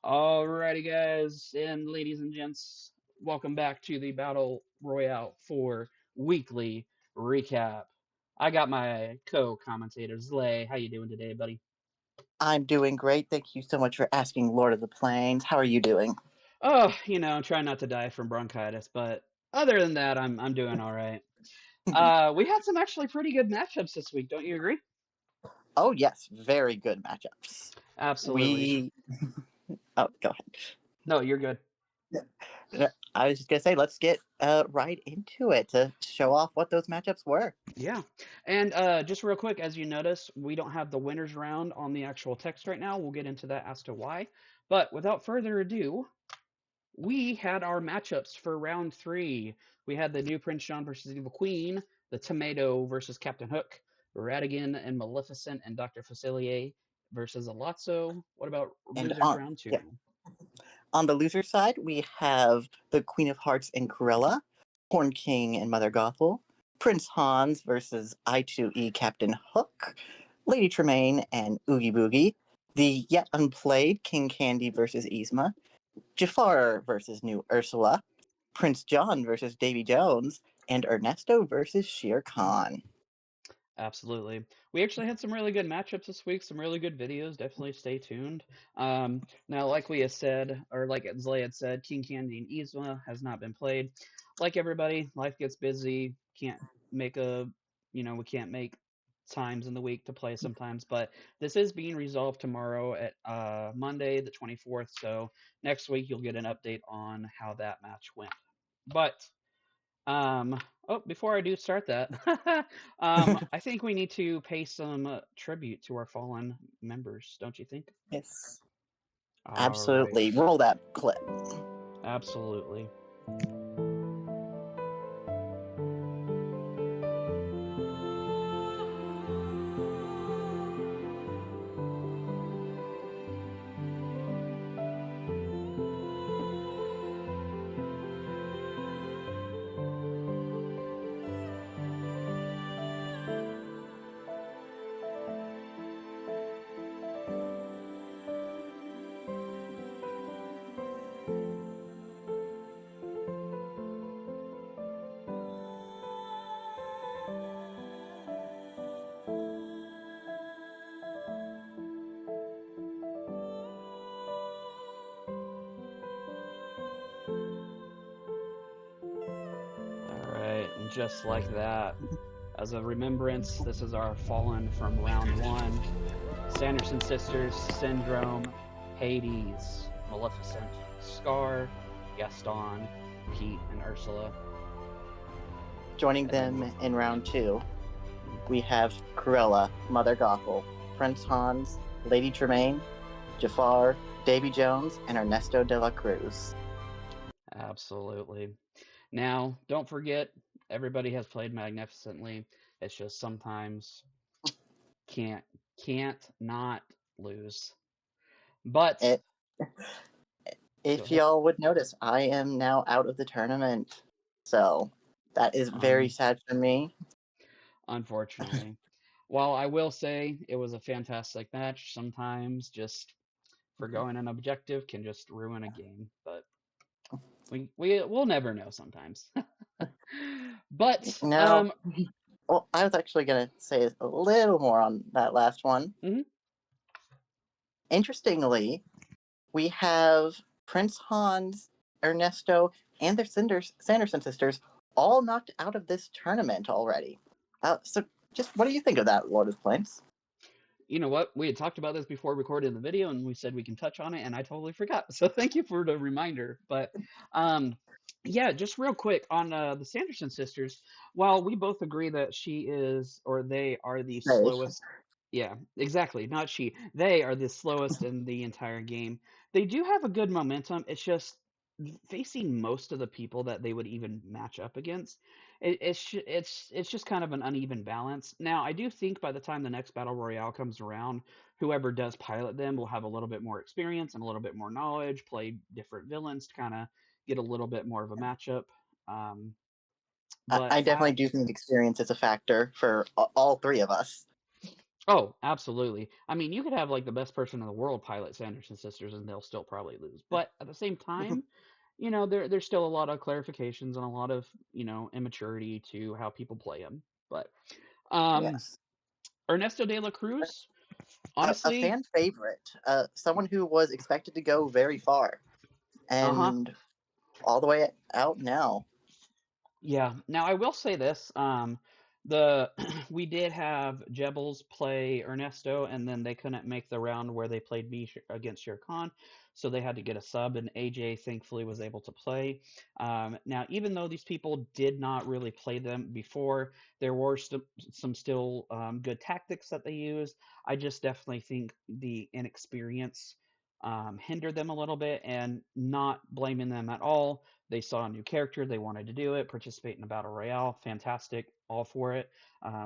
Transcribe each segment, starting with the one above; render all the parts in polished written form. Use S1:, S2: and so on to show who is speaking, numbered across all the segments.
S1: Alrighty, guys and ladies and gents, welcome back to the Battle Royale for weekly recap. I got my co-commentator Zlay. How you doing today, buddy?
S2: I'm doing great. Thank you so much for asking, Lord of the Plains. How are you doing?
S1: Oh, trying not to die from bronchitis, but other than that, I'm doing all right. We had some actually pretty good matchups this week, don't you agree?
S2: Oh, yes, very good matchups.
S1: Absolutely.
S2: We. Oh, go ahead.
S1: No, you're good.
S2: I was just going to say, let's get right into it to show off what those matchups were.
S1: Yeah. And just real quick, as you notice, we don't have the winners round on the actual text right now. We'll get into that as to why. But without further ado, we had our matchups for round three. We had the new Prince John versus Evil Queen, the Tomato versus Captain Hook, Radigan and Maleficent and Dr. Facilier versus Alazzo. What about
S2: And
S1: losers round
S2: yeah,
S1: two?
S2: on the loser side, we have the Queen of Hearts and Corella, Horn King and Mother Gothel, Prince Hans versus I2E Captain Hook, Lady Tremaine and Oogie Boogie, the yet unplayed King Candy versus Yzma, Jafar versus New Ursula, Prince John versus Davy Jones, and Ernesto versus Shere Khan.
S1: Absolutely. We actually had some really good matchups this week, some really good videos. Definitely stay tuned. Now, like we had said, or like Zlay had said, King Candy and Yzma has not been played. Like everybody, life gets busy. Can't make we can't make times in the week to play sometimes. But this is being resolved tomorrow at Monday, the 24th. So next week you'll get an update on how that match went. But before I do start that, I think we need to pay some tribute to our fallen members, don't you think?
S2: Yes,
S1: All right,
S2: absolutely. Roll that clip.
S1: absolutely. All right, and just like that, as a remembrance, this is our fallen from round one. Sanderson Sisters, Syndrome, Hades, Maleficent, Scar, Gaston, Pete, and Ursula.
S2: Joining
S1: And
S2: them
S1: then
S2: in round two, we have Corella, Mother Gothel, Prince Hans, Lady Tremaine, Jafar, Davy Jones, and Ernesto de la Cruz.
S1: absolutely. Now, don't forget, everybody has played magnificently. It's just sometimes can't can't not lose. But
S2: It,
S1: go
S2: if
S1: ahead.
S2: y'all would notice, I am now out of the tournament. So that is very
S1: Um,
S2: sad for me.
S1: Unfortunately, while I will say it was a fantastic match, sometimes just forgoing an objective can just ruin a game. But we'll never know sometimes. But
S2: No, well, I was actually going to say a little more on that last one.
S1: mhm.
S2: Interestingly, we have Prince Hans, Ernesto, and their Sanderson sisters all knocked out of this tournament already. So, just what do you think of that, Lord of the Plains?
S1: You know what? We had talked about this before recording the video, and we said we can touch on it, and I totally forgot. So thank you for the reminder. But um, yeah, just real quick on the Sanderson sisters. While we both agree that she is or they are the
S2: Hey,
S1: slowest, yeah, exactly, not she. They are the slowest in the entire game. They do have a good momentum. It's just facing most of the people that they would even match up against. It's just kind of an uneven balance. Now, I do think by the time the next battle royale comes around, whoever does pilot them will have a little bit more experience and a little bit more knowledge, play different villains to kind of get a little bit more of a matchup. Um, but
S2: I definitely
S1: how
S2: do think experience is a factor for all three of us.
S1: Oh, absolutely. I mean, you could have like the best person in the world pilot Sanderson sisters, and they'll still probably lose. But at the same time, there's still a lot of clarifications and a lot of immaturity to how people play them. But um,
S2: Yes.
S1: Ernesto de la Cruz,
S2: A
S1: honestly,
S2: fan favorite, someone who was expected to go very far,
S1: uh huh.
S2: and all the way out now.
S1: Yeah. Now I will say this: the we did have Jebbles play Ernesto, and then they couldn't make the round where they played me against Shere Khan, so they had to get a sub, and AJ thankfully was able to play. Now, even though these people did not really play them before, there were some still good tactics that they used. I just definitely think the inexperience hindered them a little bit, and not blaming them at all. They saw a new character, they wanted to do it, participate in a battle royale. Fantastic, all for it.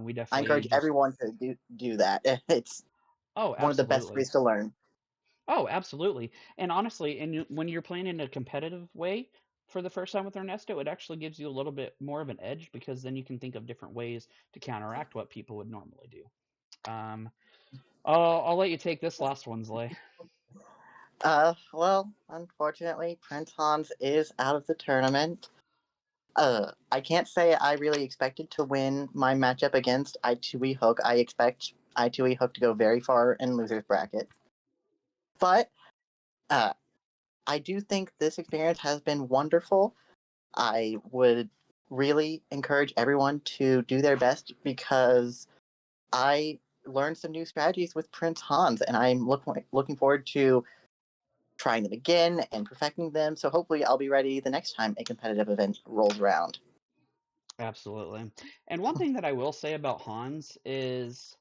S1: We
S2: I
S1: definitely
S2: encourage
S1: just
S2: everyone to do that. It's
S1: oh,
S2: one of the best
S1: absolutely.
S2: ways to learn.
S1: Oh, absolutely. And honestly, when you're playing in a competitive way for the first time with Ernesto, it actually gives you a little bit more of an edge because then you can think of different ways to counteract what people would normally do. Um, I'll let you take this last one, Zlay.
S2: Well, unfortunately, Prince Hans is out of the tournament. I can't say I really expected to win my matchup against I2E Hook. I expect I2E Hook to go very far in loser's bracket. But uh, I do think this experience has been wonderful. I would really encourage everyone to do their best because I learned some new strategies with Prince Hans, and I'm looking forward to trying them again and perfecting them. So hopefully, I'll be ready the next time a competitive event rolls around.
S1: Absolutely. And one thing that I will say about Hans is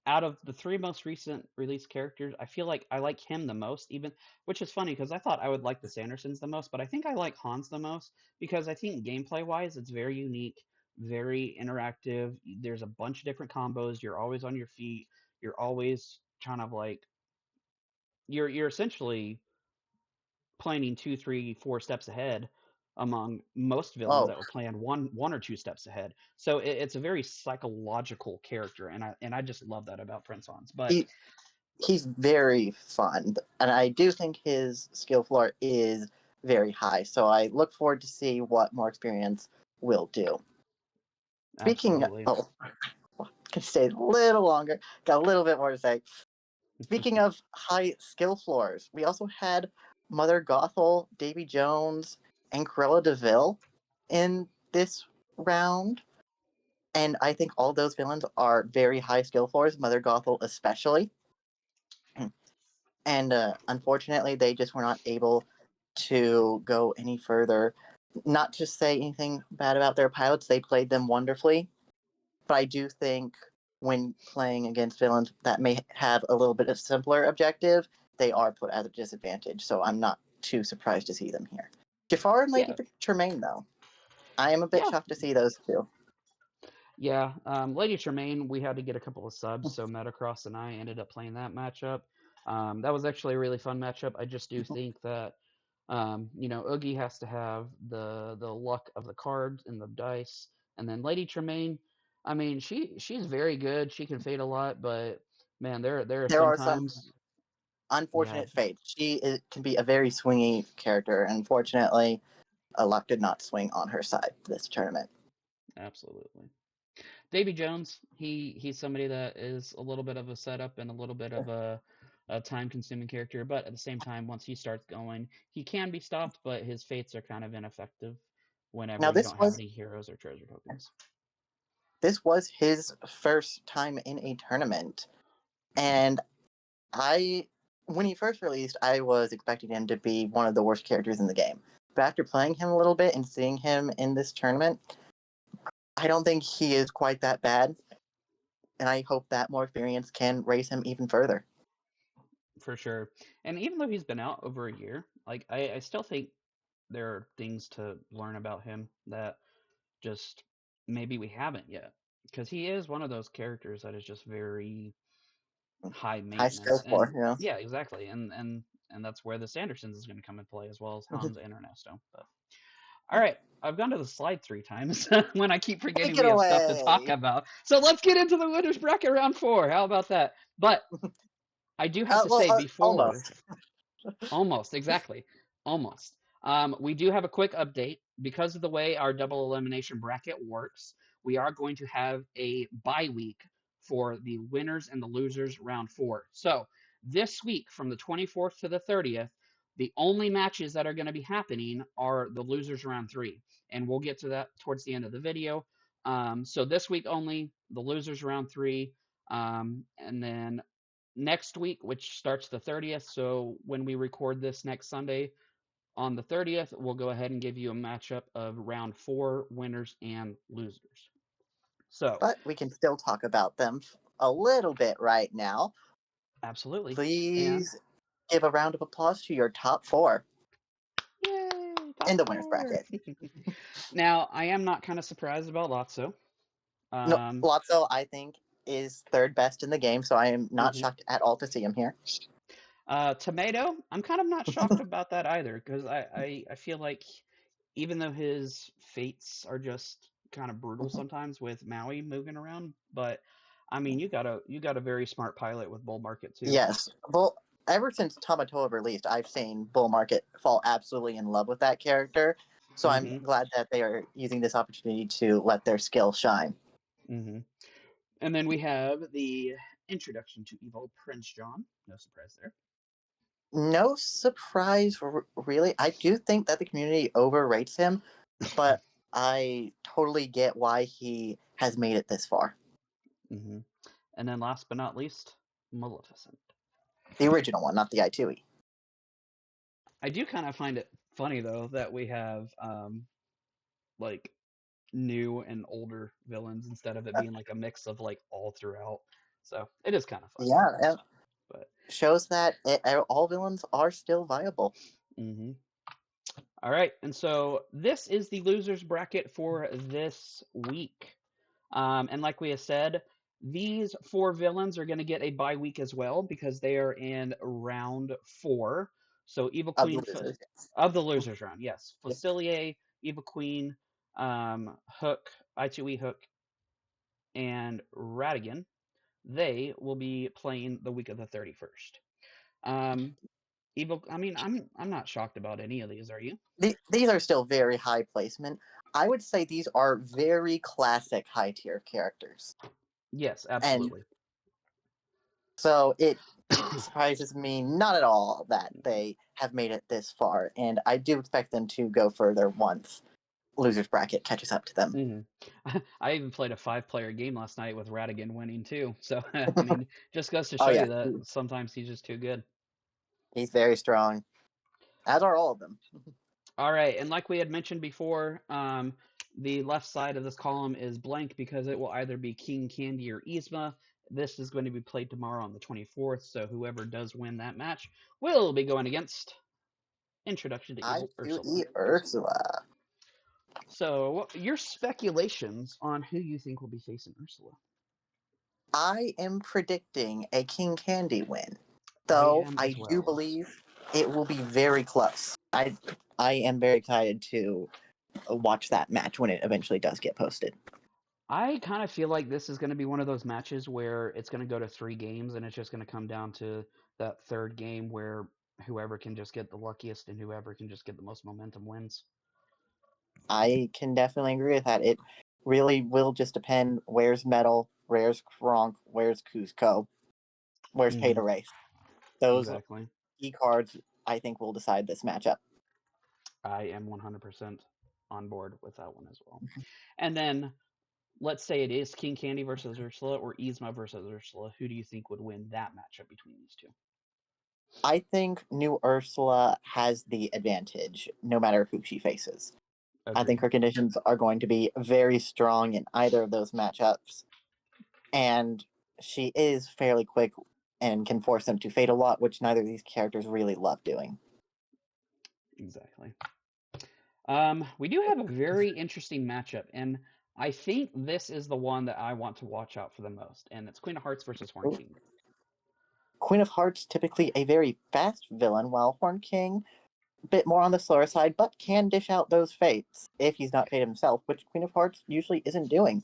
S1: out of the three most recent released characters, I feel like I like him the most, even which is funny because I thought I would like the Sandersons the most, but I think I like Hans the most because I think gameplay wise, it's very unique, very interactive. There's a bunch of different combos. You're always on your feet. You're always kind of like you're essentially planning two, three, 4 steps ahead among most villains
S2: Oh,
S1: that would plan one or two steps ahead. So it's a very psychological character, and I just love that about Prince Hans. But
S2: he he's very fun, and I do think his skill floor is very high. So I look forward to see what more experience will do. Speaking,
S1: absolutely.
S2: oh, can stay a little longer. Got a little bit more to say. Speaking of high skill floors, we also had Mother Gothel, Davy Jones, and Cruella Deville in this round. And I think all those villains are very high skill floors, Mother Gothel especially. And unfortunately, they just were not able to go any further. Not to say anything bad about their pilots, they played them wonderfully. But I do think when playing against villains that may have a little bit of simpler objective, they are put at a disadvantage. So I'm not too surprised to see them here. Jafar and Lady
S1: Yeah,
S2: Tremaine, though, I am a bit
S1: yeah,
S2: shocked to see those two.
S1: yeah. Lady Tremaine, we had to get a couple of subs, so Metacross and I ended up playing that matchup. That was actually a really fun matchup. I just do think that Oogie has to have the luck of the cards and the dice, and then Lady Tremaine. I mean, she's very good. She can fade a lot, but man, there are
S2: There
S1: some
S2: are some
S1: times. Yeah,
S2: unfortunate fates. Can be a very swingy character. Unfortunately, luck did not swing on her side this tournament.
S1: absolutely. Davy Jones, he's somebody that is a little bit of a setup and a little bit of a time consuming character, but at the same time, once he starts going, he can be stopped, but his fates are kind of ineffective whenever
S2: Now
S1: you don't have any heroes or treasure tokens.
S2: this was his first time in a tournament, and I when he first released, I was expecting him to be one of the worst characters in the game. But after playing him a little bit and seeing him in this tournament, I don't think he is quite that bad, and I hope that more experience can raise him even further.
S1: For sure. And even though he's been out over a year, like I still think there are things to learn about him that just maybe we haven't yet. Because he is one of those characters that is just very high
S2: High
S1: maintenance.
S2: skill for
S1: And
S2: you know.
S1: yeah, exactly. And that's where the Sandersons is going to come in play as well as Hans and Ernesto. But All right, I've gone to the slide 3 times when I keep forgetting
S2: Take
S1: we
S2: it
S1: have stuff to talk
S2: away.
S1: about. So let's get into the winners bracket round 4. How about that? But I do have to say before,
S2: Almost.
S1: almost, exactly. Almost. We do have a quick update. Because of the way our double elimination bracket works, we are going to have a bye week for the winners and the losers round 4. So this week, from the 24th to the 30th, the only matches that are going to be happening are the losers round 3. And we'll get to that towards the end of the video. So this week only, the losers round 3. And then next week, which starts the 30th. So when we record this next Sunday on the 30th, we'll go ahead and give you a matchup of round 4 winners and losers. So,
S2: But we can still talk about them a little bit right now.
S1: absolutely. And
S2: Please give a round of applause to your top 4
S1: yay,
S2: in
S1: top
S2: the winners
S1: 4.
S2: bracket.
S1: Now, I am not kind of surprised about Lotso.
S2: No,
S1: Um,
S2: Lotso, I think, is third best in the game, so I am not
S1: mhm.
S2: shocked at all to see him here.
S1: Tomato, I'm kind of not shocked about that either because I feel like even though his fates are just kind of brutal sometimes with Maui moving around, but I mean you got a very smart pilot with Bull Market too.
S2: Yes. Well, ever since Tamatoa released, I've seen Bull Market fall absolutely in love with that character. So I'm
S1: Hmm.
S2: glad that they are using this opportunity to let their skill shine.
S1: Hmm. And then we have the introduction to Evil Prince John. No surprise there.
S2: No surprise, really. I do think that the community overrates him, but I totally get why he has made it this far.
S1: Hmm. And then last but not least, Maleficent.
S2: The original one, not the I2E.
S1: I do kind of find it funny though that we have like new and older villains instead of it being like a mix of like all throughout. So it is kind of funny.
S2: Yeah, it
S1: But
S2: shows that all villains are still viable.
S1: hmm. All right, and so this is the losers bracket for this week. And like we have said, these 4 villains are going to get a bye week as well because they are in round 4. So Evil
S2: Of the
S1: Queen
S2: losers.
S1: of the losers round, yes,
S2: Yes.
S1: Facilier, Evil Queen, Hook, I2E Hook, and Radigan. They will be playing the week of the 31st. Um, Evil. I mean, I'm not shocked about any of these. Are you?
S2: These are still very high placement. I would say these are very classic high tier characters.
S1: Yes,
S2: And
S1: absolutely.
S2: so it surprises me not at all that they have made it this far. And I do expect them to go further once losers bracket catches up to them.
S1: Hmm. I even played a 5-player game last night with Radigan winning too. So I mean, just goes to
S2: Oh
S1: show
S2: yeah,
S1: you that sometimes he's just too good.
S2: he's very strong, as are all of them.
S1: All right, and like we had mentioned before, the left side of this column is blank because it will either be King Candy or Yzma. This is going to be played tomorrow on the 24th, so whoever does win that match will be going against Introduction to
S2: I
S1: Evil
S2: do
S1: Ursula.
S2: eat Ursula.
S1: So, your speculations on who you think will be facing Ursula?
S2: I am predicting a King Candy win,
S1: I
S2: though
S1: am
S2: I
S1: as
S2: do
S1: well.
S2: believe it will be very close. I am very excited to watch that match when it eventually does get posted.
S1: I kind of feel like this is going to be one of those matches where it's going to go to 3 games and it's just going to come down to that third game where whoever can just get the luckiest and whoever can just get the most momentum wins.
S2: I can definitely agree with that. It really will just depend where's Metal, where's Kronk, where's Cusco, where's Pay to
S1: Hmm.
S2: Race. Those
S1: Exactly.
S2: key cards, I think, will decide this matchup.
S1: I am 100% on board with that one as well. And then let's say it is King Candy versus Ursula or Yzma versus Ursula. Who do you think would win that matchup between these two?
S2: I think New Ursula has the advantage, no matter who she faces. I think
S1: Agreed.
S2: her conditions are going to be very strong in either of those matchups, and she is fairly quick and can force them to fade a lot, which neither of these characters really love doing.
S1: Exactly. We do have a very interesting matchup, and I think this is the one that I want to watch out for the most, and it's Queen of Hearts versus Horn King.
S2: Queen of Hearts typically a very fast villain, while Horn King bit more on the slower side, but can dish out those fates if he's not fate himself, which Queen of Hearts usually isn't doing.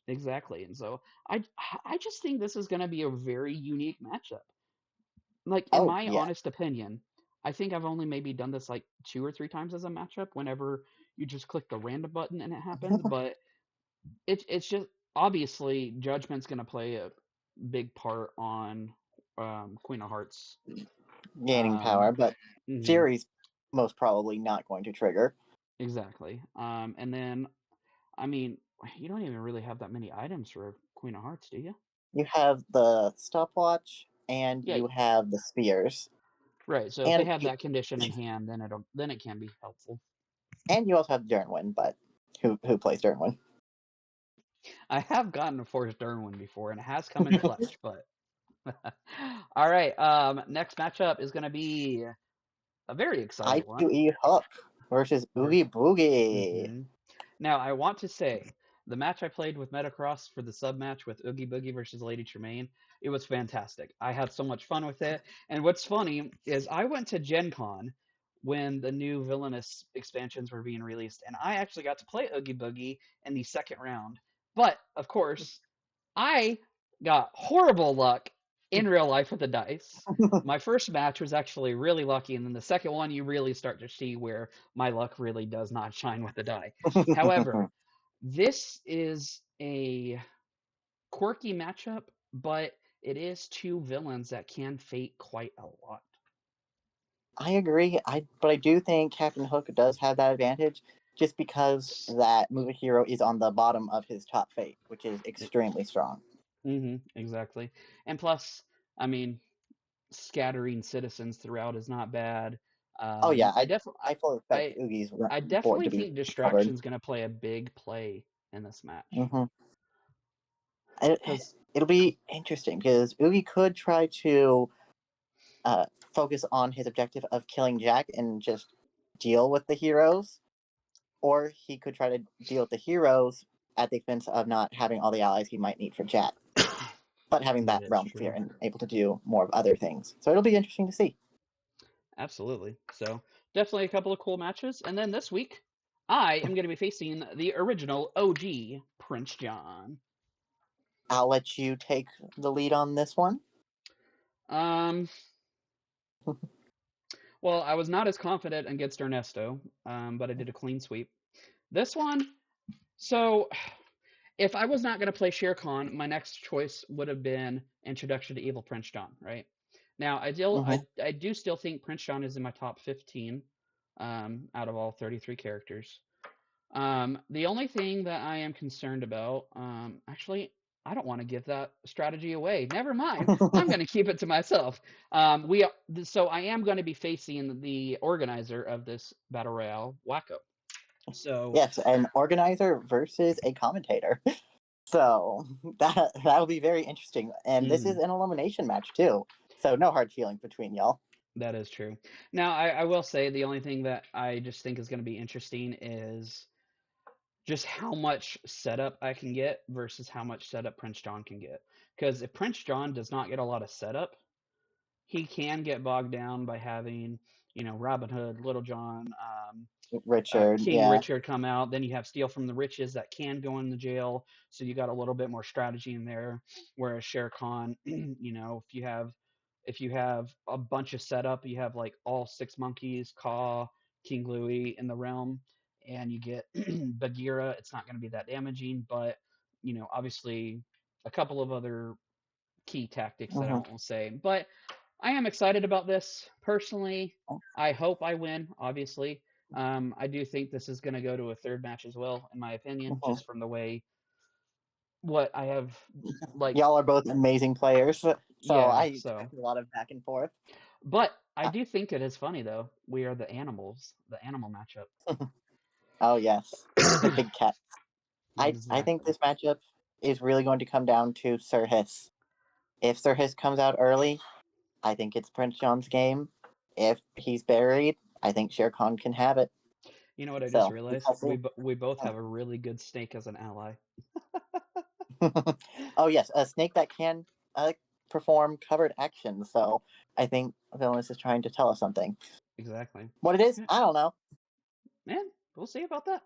S1: Exactly. And so I I just think this is going to be a very unique matchup. Like in
S2: Oh,
S1: my
S2: yeah.
S1: honest opinion, I think I've only maybe done this like 2 or 3 times as a matchup whenever you just click the random button and it happens, but it's just obviously judgment's going to play a big part on Queen of Hearts.
S2: Gaining power,
S1: Um
S2: but
S1: mhm,
S2: Fury's most probably not going to trigger.
S1: exactly. And then I mean, you don't even really have that many items for Queen of Hearts, do you?
S2: You have the stopwatch and
S1: Yeah,
S2: you have the spears.
S1: right. So if they
S2: And
S1: have that condition in hand, then it can be helpful.
S2: and you also have Dernwin, but who plays Dernwin?
S1: I have gotten a Forrest Derwin before, and it has come in clutch. But all right, next matchup is going to be a very exciting one.
S2: I2E Hook versus Oogie Boogie.
S1: Mm-hmm. Now, I want to say the match I played with Metacross for the sub match with Oogie Boogie versus Lady Tremaine, it was fantastic. I had so much fun with it. And what's funny is I went to Gen Con when the new villainous expansions were being released, and I actually got to play Oogie Boogie in the second round. But of course, I got horrible luck in real life with the dice. My first match was actually really lucky, and then the second one, you really start to see where my luck really does not shine with the die. However, this is a quirky matchup, but it is two villains that can fate quite a lot.
S2: I agree. But I do think Captain Hook does have that advantage just because that movie hero is on the bottom of his top fate, which is extremely strong.
S1: Exactly. And plus, I mean, scattering citizens throughout is not bad.
S2: Oh yeah,
S1: I definitely,
S2: I fully expect
S1: I,
S2: Oogie's
S1: I
S2: board
S1: definitely
S2: to be
S1: think
S2: covered.
S1: distraction's going to play a big play in this match
S2: Hmm. It,
S1: because
S2: it'll be interesting because Oogie could try to uh, focus on his objective of killing Jack and just deal with the heroes, or he could try to deal with the heroes at the expense of not having all the allies he might need for Jack, but having
S1: that
S2: that
S1: is
S2: realm clear
S1: true.
S2: and able to do more of other things. So it'll be interesting to see.
S1: Absolutely. So definitely a couple of cool matches. And then this week, I am going to be facing the original OG Prince John.
S2: I'll let you take the lead on this one.
S1: Um, well, I was not as confident against Ernesto, but I did a clean sweep. This one, so if I was not going to play Shere Khan, my next choice would have been Introduction to Evil Prince John, right? Now,
S2: Hmm.
S1: I do still think Prince John is in my top 15 out of all 33 characters. The only thing that I am concerned about, actually, I don't want to give that strategy away. Never mind. I'm going to keep it to myself. So I am going to be facing the organizer of this battle royale, Wacko. So,
S2: Yes, an organizer versus a commentator. So that'll be very interesting. And this is
S1: mhm,
S2: an elimination match too. So no hard feelings between y'all.
S1: that is true. Now, I will say the only thing that I just think is going to be interesting is just how much setup I can get versus how much setup Prince John can get. Because if Prince John does not get a lot of setup, he can get bogged down by having, Robin Hood, Little John,
S2: Richard,
S1: King
S2: yeah.
S1: Richard come out. Then you have Steal from the Riches that can go in the jail, so you got a little bit more strategy in there. Whereas Shere Khan, if you have a bunch of setup, you have like all six monkeys, Ka, King Louis in the realm, and you get Bagheera. It's not going to be that damaging, but obviously a couple of other key tactics that I
S2: Hmm.
S1: won't say. But I am excited about this personally. I hope I win, obviously. I do think this is going to go to a third match as well, in my opinion,
S2: Hmm.
S1: just from the way what I have, like,
S2: Y'all are both amazing players. So
S1: yeah.
S2: I
S1: So,
S2: expect a lot of back and forth.
S1: but I
S2: Uh,
S1: do think it is funny though. We are the animals, the animal matchup.
S2: oh yes, the big cat. I think
S1: Exactly.
S2: this matchup is really going to come down to Sir Hiss. If Sir Hiss comes out early, I think it's Prince John's game. If he's buried, I think Shere Khan can have it.
S1: You know what I just
S2: So we
S1: realized?
S2: shall see.
S1: We both have a really good snake as an ally.
S2: Oh yes, a snake that can perform covered action. So I think Villainous is trying to tell us something.
S1: Exactly.
S2: What it is,
S1: Yeah,
S2: I don't know.
S1: man, we'll see about that.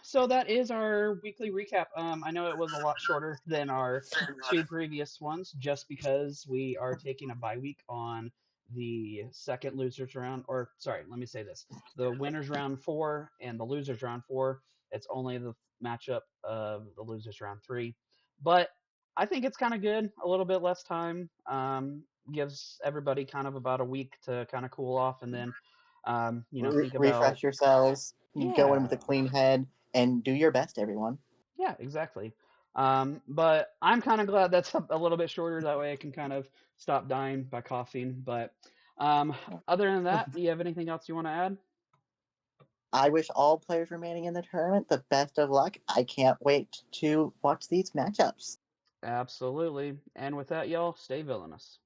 S1: So that is our weekly recap. I know it was a lot shorter than our two previous ones, just because we are taking a bye week on the second losers round, or sorry, let me say this: the winners round 4 and the losers round 4. It's only the matchup of the losers round 3, but I think it's kind of good. A little bit less time gives everybody kind of about a week to kind of cool off, and then think about
S2: Refresh yourselves, go in with a
S1: yeah.
S2: clean head, and do your best, everyone.
S1: Yeah, exactly. But I'm kind of glad that's a little bit shorter. That way I can kind of stop dying by coughing. But um, other than that, do you have anything else you want to add?
S2: I wish all players remaining in the tournament the best of luck. I can't wait to watch these matchups.
S1: Absolutely. And with that, y'all, stay villainous.